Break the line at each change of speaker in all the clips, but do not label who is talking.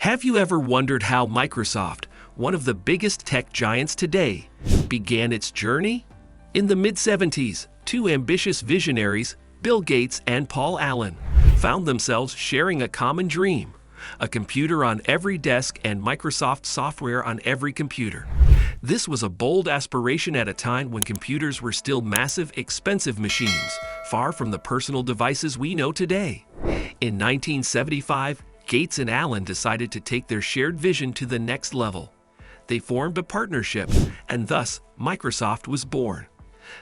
Have you ever wondered how Microsoft, one of the biggest tech giants today, began its journey? In the mid-70s, two ambitious visionaries, Bill Gates and Paul Allen, found themselves sharing a common dream: a computer on every desk and Microsoft software on every computer. This was a bold aspiration at a time when computers were still massive, expensive machines, far from the personal devices we know today. In 1975, Gates and Allen decided to take their shared vision to the next level. They formed a partnership, and thus Microsoft was born.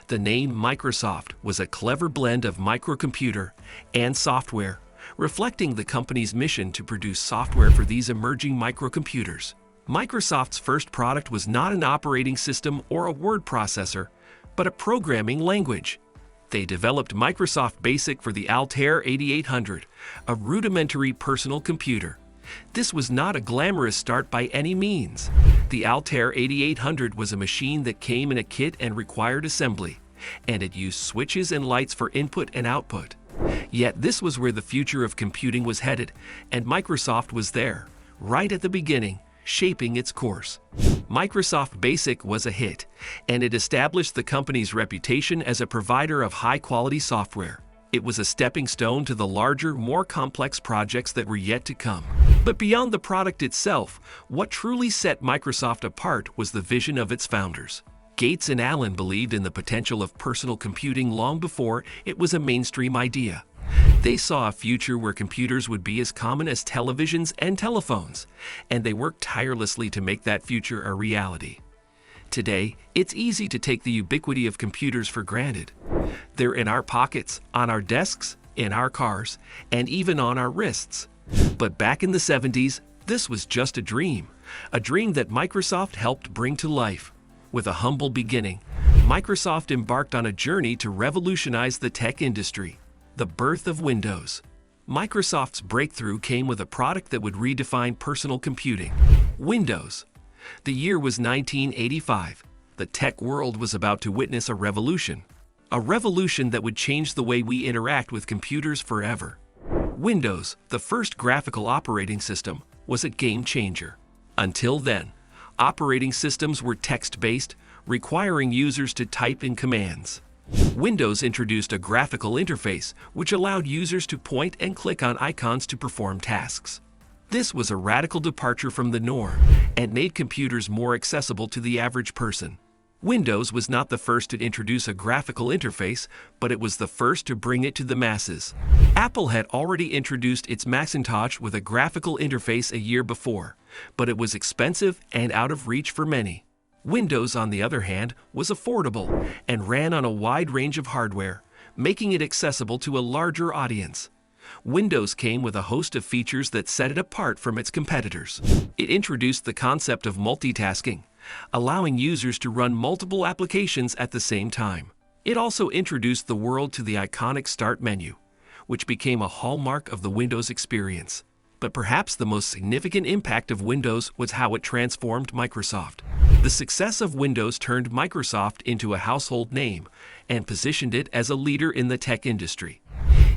The name Microsoft was a clever blend of microcomputer and software, reflecting the company's mission to produce software for these emerging microcomputers. Microsoft's first product was not an operating system or a word processor, but a programming language. They developed Microsoft Basic for the Altair 8800, a rudimentary personal computer. This was not a glamorous start by any means. The Altair 8800 was a machine that came in a kit and required assembly, and it used switches and lights for input and output. Yet this was where the future of computing was headed, and Microsoft was there, right at the beginning, shaping its course. Microsoft Basic was a hit, and it established the company's reputation as a provider of high-quality software. It was a stepping stone to the larger, more complex projects that were yet to come. But beyond the product itself, what truly set Microsoft apart was the vision of its founders. Gates and Allen believed in the potential of personal computing long before it was a mainstream idea. They saw a future where computers would be as common as televisions and telephones, and they worked tirelessly to make that future a reality. Today, it's easy to take the ubiquity of computers for granted. They're in our pockets, on our desks, in our cars, and even on our wrists. But back in the 70s, this was just a dream that Microsoft helped bring to life. With a humble beginning, Microsoft embarked on a journey to revolutionize the tech industry: the birth of Windows. Microsoft's breakthrough came with a product that would redefine personal computing: Windows. The year was 1985. The tech world was about to witness a revolution that would change the way we interact with computers forever. Windows, the first graphical operating system, was a game changer. Until then, operating systems were text-based, requiring users to type in commands. Windows introduced a graphical interface which allowed users to point and click on icons to perform tasks. This was a radical departure from the norm and made computers more accessible to the average person. Windows was not the first to introduce a graphical interface, but it was the first to bring it to the masses. Apple had already introduced its Macintosh with a graphical interface a year before, but it was expensive and out of reach for many. Windows, on the other hand, was affordable and ran on a wide range of hardware, making it accessible to a larger audience. Windows came with a host of features that set it apart from its competitors. It introduced the concept of multitasking, allowing users to run multiple applications at the same time. It also introduced the world to the iconic Start menu, which became a hallmark of the Windows experience. But perhaps the most significant impact of Windows was how it transformed Microsoft. The success of Windows turned Microsoft into a household name and positioned it as a leader in the tech industry.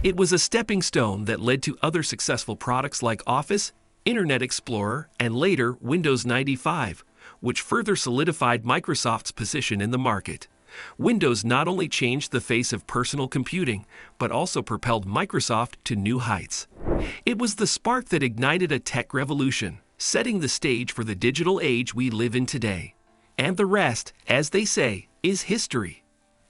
It was a stepping stone that led to other successful products like Office, Internet Explorer, and later Windows 95, which further solidified Microsoft's position in the market. Windows not only changed the face of personal computing, but also propelled Microsoft to new heights. It was the spark that ignited a tech revolution, setting the stage for the digital age we live in today. And the rest, as they say, is history.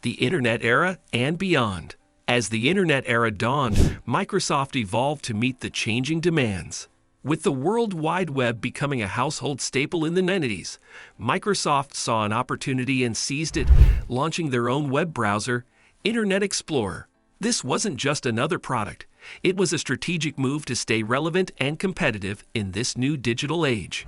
The Internet era and beyond. As the Internet era dawned, Microsoft evolved to meet the changing demands. With the World Wide Web becoming a household staple in the 90s, Microsoft saw an opportunity and seized it, launching their own web browser, Internet Explorer. This wasn't just another product. It was a strategic move to stay relevant and competitive in this new digital age.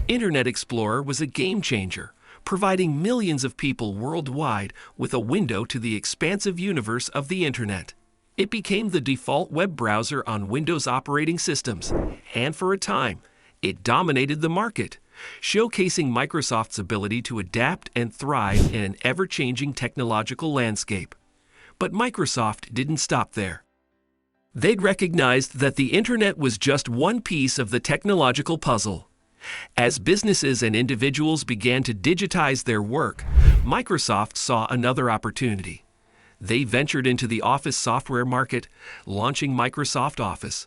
Internet Explorer was a game changer, providing millions of people worldwide with a window to the expansive universe of the Internet. It became the default web browser on Windows operating systems, and for a time, it dominated the market, showcasing Microsoft's ability to adapt and thrive in an ever-changing technological landscape. But Microsoft didn't stop there. They'd recognized that the internet was just one piece of the technological puzzle. As businesses and individuals began to digitize their work, Microsoft saw another opportunity. They ventured into the office software market, launching Microsoft Office.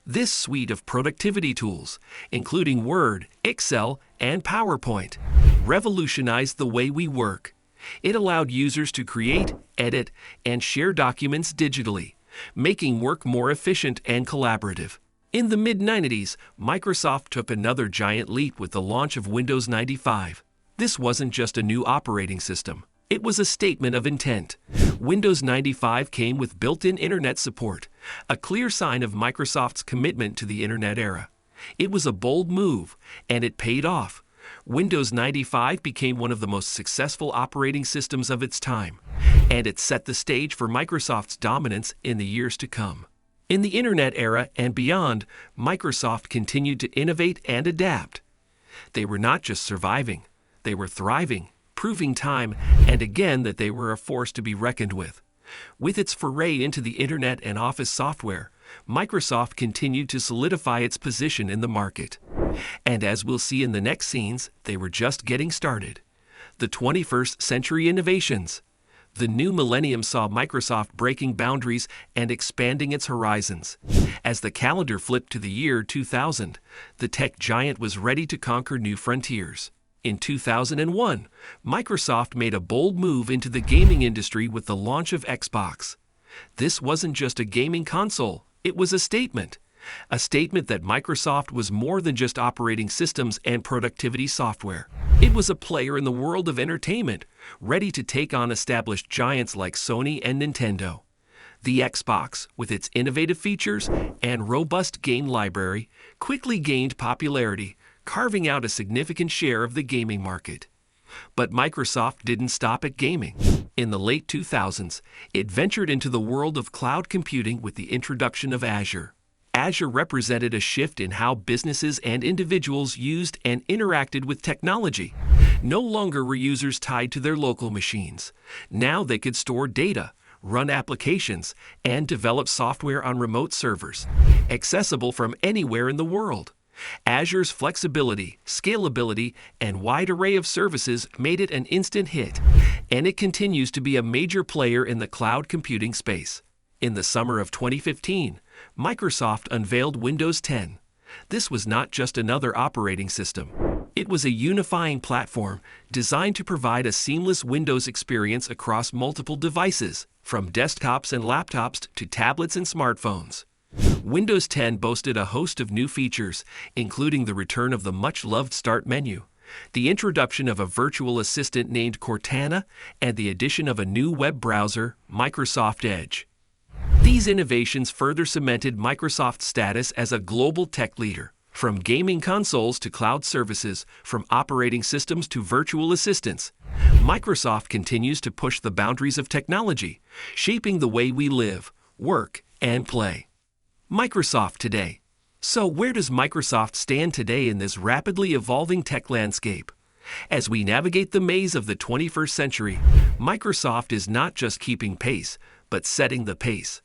This suite of productivity tools, including Word, Excel, and PowerPoint, revolutionized the way we work. It allowed users to create, edit, and share documents digitally, making work more efficient and collaborative. In the mid-90s, Microsoft took another giant leap with the launch of Windows 95. This wasn't just a new operating system. It was a statement of intent. Windows 95 came with built-in internet support, a clear sign of Microsoft's commitment to the internet era. It was a bold move, and it paid off. Windows 95 became one of the most successful operating systems of its time, and it set the stage for Microsoft's dominance in the years to come. In the internet era and beyond, Microsoft continued to innovate and adapt. They were not just surviving, they were thriving, proving time and again that they were a force to be reckoned with. With its foray into the internet and office software, Microsoft continued to solidify its position in the market. And as we'll see in the next scenes, they were just getting started. The 21st century innovations. The new millennium saw Microsoft breaking boundaries and expanding its horizons. As the calendar flipped to the year 2000, the tech giant was ready to conquer new frontiers. In 2001, Microsoft made a bold move into the gaming industry with the launch of Xbox. This wasn't just a gaming console, it was a statement. A statement that Microsoft was more than just operating systems and productivity software. It was a player in the world of entertainment, ready to take on established giants like Sony and Nintendo. The Xbox, with its innovative features and robust game library, quickly gained popularity, carving out a significant share of the gaming market. But Microsoft didn't stop at gaming. In the late 2000s, it ventured into the world of cloud computing with the introduction of Azure. Azure represented a shift in how businesses and individuals used and interacted with technology. No longer were users tied to their local machines. Now they could store data, run applications, and develop software on remote servers, accessible from anywhere in the world. Azure's flexibility, scalability, and wide array of services made it an instant hit, and it continues to be a major player in the cloud computing space. In the summer of 2015, Microsoft unveiled Windows 10. This was not just another operating system. It was a unifying platform designed to provide a seamless Windows experience across multiple devices, from desktops and laptops to tablets and smartphones. Windows 10 boasted a host of new features, including the return of the much-loved Start menu, the introduction of a virtual assistant named Cortana, and the addition of a new web browser, Microsoft Edge. These innovations further cemented Microsoft's status as a global tech leader. From gaming consoles to cloud services, from operating systems to virtual assistants, Microsoft continues to push the boundaries of technology, shaping the way we live, work, and play. Microsoft today. So where does Microsoft stand today in this rapidly evolving tech landscape? As we navigate the maze of the 21st century, Microsoft is not just keeping pace, but setting the pace.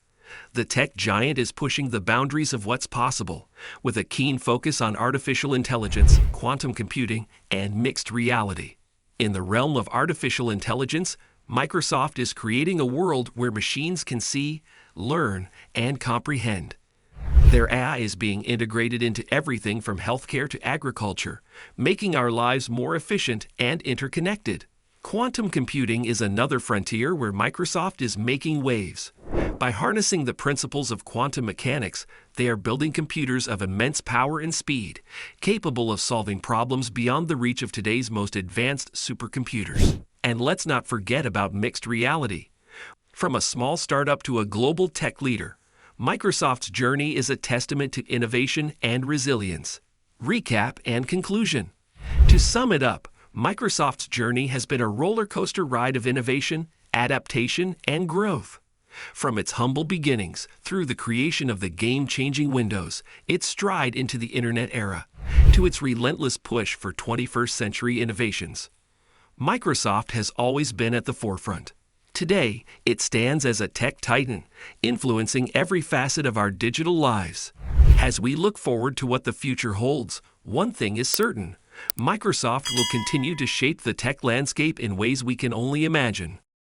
The tech giant is pushing the boundaries of what's possible, with a keen focus on artificial intelligence, quantum computing, and mixed reality. In the realm of artificial intelligence, Microsoft is creating a world where machines can see, learn, and comprehend. Their AI is being integrated into everything from healthcare to agriculture, making our lives more efficient and interconnected. Quantum computing is another frontier where Microsoft is making waves. By harnessing the principles of quantum mechanics, they are building computers of immense power and speed, capable of solving problems beyond the reach of today's most advanced supercomputers. And let's not forget about mixed reality. From a small startup to a global tech leader, Microsoft's journey is a testament to innovation and resilience. Recap and conclusion. To sum it up, Microsoft's journey has been a roller coaster ride of innovation, adaptation, and growth. From its humble beginnings through the creation of the game-changing Windows, its stride into the internet era, to its relentless push for 21st century innovations, Microsoft has always been at the forefront. Today, it stands as a tech titan, influencing every facet of our digital lives. As we look forward to what the future holds, one thing is certain: Microsoft will continue to shape the tech landscape in ways we can only imagine.